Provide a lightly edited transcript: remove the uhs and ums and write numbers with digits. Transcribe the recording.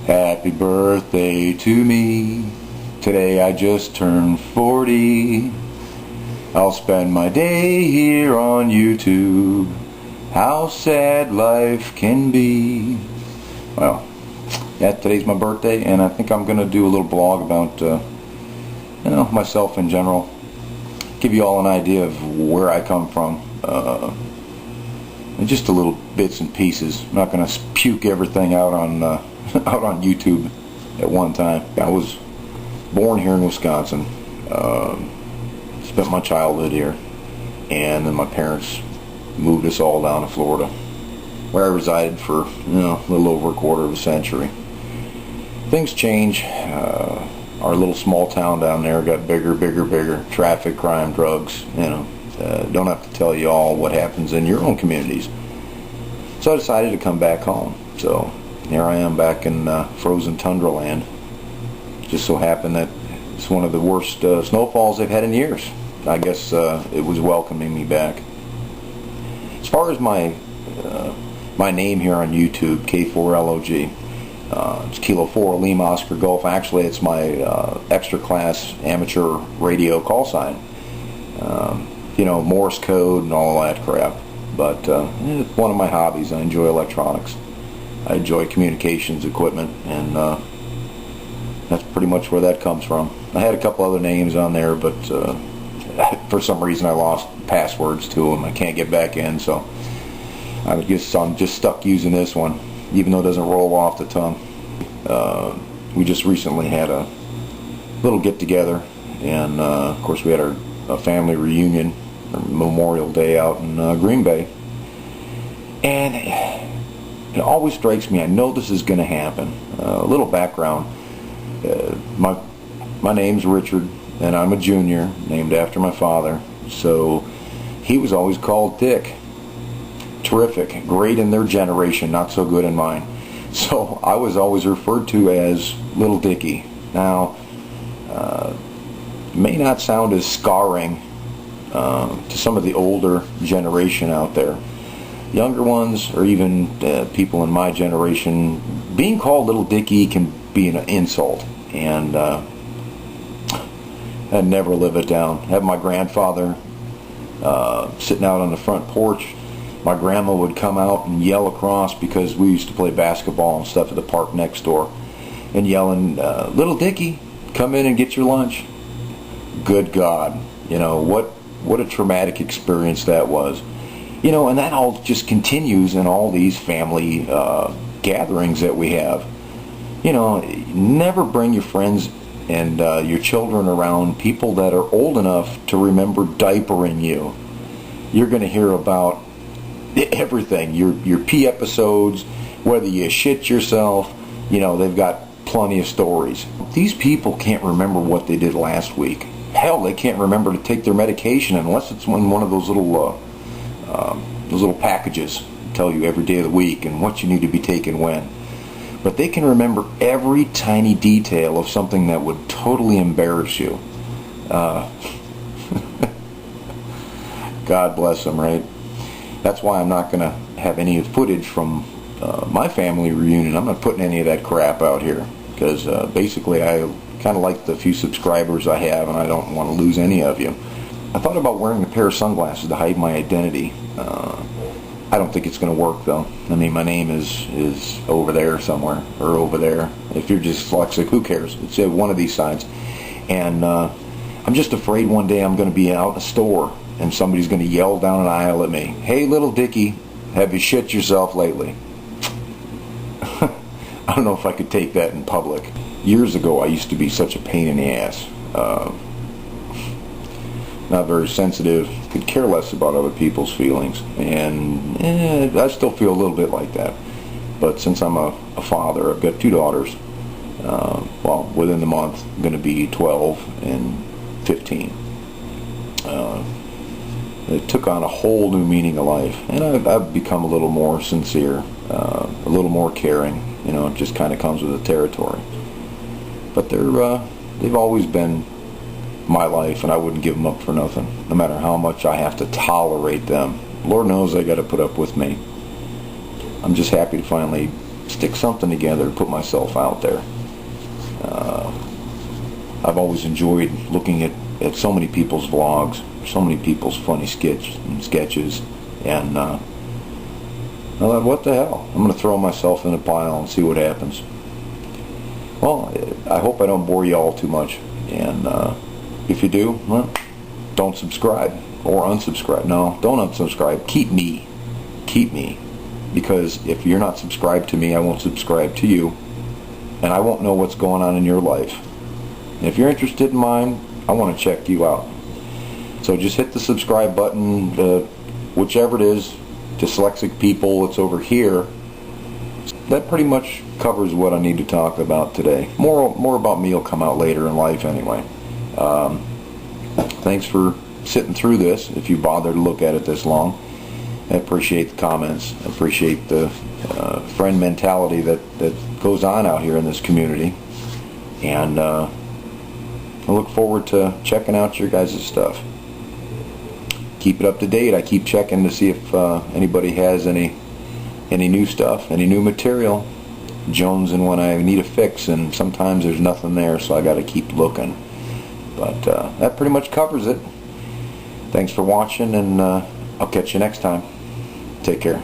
Happy birthday to me. Today I just turned 40. I'll spend my day here on YouTube. How sad life can be. Well, yeah, today's my birthday, and I think I'm going to do a little blog about, myself in general. Give you all an idea of where I come from. And just a little bits and pieces. I'm not going to puke everything out on out on YouTube at one time. I was born here in Wisconsin. Spent my childhood here, and then my parents moved us all down to Florida, where I resided for a little over a quarter of a century. Things change. Our little small town down there got bigger. Traffic, crime, drugs. Don't have to tell you all what happens in your own communities. So I decided to come back home. So here I am back in frozen tundra land. Just so happened that it's one of the worst snowfalls they've had in years. I guess it was welcoming me back. As far as my name here on YouTube, K4LOG, it's Kilo 4 Lima Oscar Golf. Actually, it's my extra class amateur radio call sign. Morse code and all that crap. But it's one of my hobbies. I enjoy electronics. I enjoy communications equipment, and that's pretty much where that comes from. I had a couple other names on there, but for some reason I lost passwords to them. I can't get back in, so I'm just stuck using this one, even though it doesn't roll off the tongue. We just recently had a little get-together, and of course we had a family reunion, Memorial Day out in Green Bay. And it always strikes me, I know this is going to happen. A little background. My name's Richard, and I'm a junior, named after my father. So he was always called Dick. Terrific, great in their generation, not so good in mine. So I was always referred to as Little Dickie. Now, it may not sound as scarring to some of the older generation out there. Younger ones, or even people in my generation, being called Little Dickie can be an insult, and I'd never live it down. I have my grandfather sitting out on the front porch. My grandma would come out and yell across, because we used to play basketball and stuff at the park next door, and yelling, "Little Dickie, come in and get your lunch." Good God, what a traumatic experience that was. And that all just continues in all these family gatherings that we have. Never bring your friends and your children around people that are old enough to remember diapering you. You're going to hear about everything, your pee episodes, whether you shit yourself. They've got plenty of stories. These people can't remember what they did last week. Hell, they can't remember to take their medication unless it's one of those little packages tell you every day of the week and what you need to be taking when. But they can remember every tiny detail of something that would totally embarrass you. God bless them, right? That's why I'm not going to have any footage from my family reunion. I'm not putting any of that crap out here, because basically I kind of like the few subscribers I have, and I don't want to lose any of you. I thought about wearing a pair of sunglasses to hide my identity. I don't think it's going to work, though. I mean, my name is over there somewhere, or over there. If you're dyslexic, who cares? It's one of these signs. And I'm just afraid one day I'm going to be out in a store and somebody's going to yell down an aisle at me, "Hey, Little Dickie, have you shit yourself lately?" I don't know if I could take that in public. Years ago, I used to be such a pain in the ass. Not very sensitive, could care less about other people's feelings, and I still feel a little bit like that. But since I'm a father, I've got 2 daughters. Within the month, I'm going to be 12 and 15. It took on a whole new meaning of life, and I've become a little more sincere, a little more caring. It just kind of comes with the territory. But they've always been my life, and I wouldn't give them up for nothing, no matter how much I have to tolerate them. Lord knows they got to put up with me. I'm just happy to finally stick something together to put myself out there. I've always enjoyed looking at so many people's vlogs, so many people's funny sketches, and I thought, what the hell? I'm going to throw myself in a pile and see what happens. Well, I hope I don't bore you all too much, and if you do, well, don't subscribe or unsubscribe. No, don't unsubscribe. Keep me, because if you're not subscribed to me, I won't subscribe to you, and I won't know what's going on in your life. And if you're interested in mine, I want to check you out. So just hit the subscribe button, whichever it is. Dyslexic people, it's over here. That pretty much covers what I need to talk about today. More about me will come out later in life anyway. Thanks for sitting through this, if you bother to look at it this long. I appreciate the comments. I appreciate the friend mentality that goes on out here in this community. And I look forward to checking out your guys' stuff. Keep it up to date. I keep checking to see if anybody has any new stuff, any new material. Jonesing when I need a fix, and sometimes there's nothing there, so I got to keep looking. But that pretty much covers it. Thanks for watching, and I'll catch you next time. Take care.